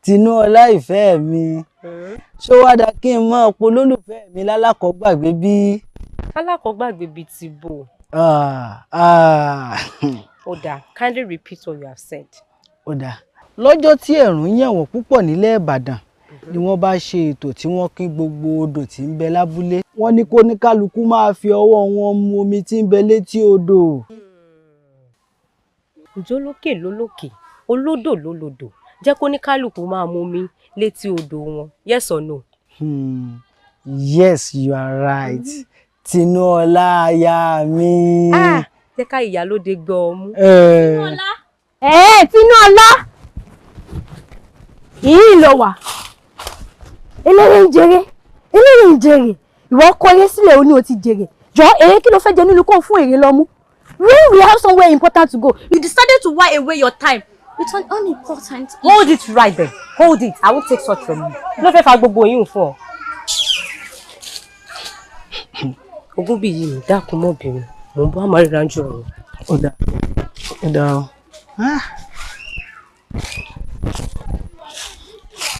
Tinúọlá ìfẹ́ mi. Ṣó wá dá kí n mọ̀ pé olólùfẹ́ mi lálákọ̀ọ́gbàgbé bí? Alákọ̀ọ́gbàgbé bíi ti bò. Oda, kindly repeat what you have said. Oda. Lọ́jọ́ tí ẹ̀rùn yẹ̀wọ̀n púpọ̀ nílẹ̀ Ìbàdàn ni wọ́n bá ṣe ètò tí wọ́n kí gbogbo odò tí ń bẹ lábúlé. Wọ́n ní kó ní kálukú máa fi ọwọ́ wọn mu omi tí ń bẹ létí odò. Jólókè lólókè, olódò lólodò. Jẹ́ kó ní kálukú máa mu omi létí odò wọn. Yes or no? Yes, you are right. Tinúọlá aya mi. Jẹ́ ká ìyálóde gbọ́ ọmú. Tinúọlá. Tinúọlá. Yìí ló wà. Eléré ń jèrè. Ìwọ kọ eré sílẹ̀ ó ní o ti jèrè. Jọ èrè kí ló fẹ́ jẹ nínú kó fún èrè lọ́mú? When we have somewhere important to go, you decided to while away your time. It's an unimportant issue. Hold it right there. Hold it. I won't take such from you. Ló fẹ́ fa gbogbo yín fún ọ. Ogúnbí yìí dákun mọ́bìnrin. Mo ń bọ́ àmọ́ ríranjú ọ̀run. Ó dáa.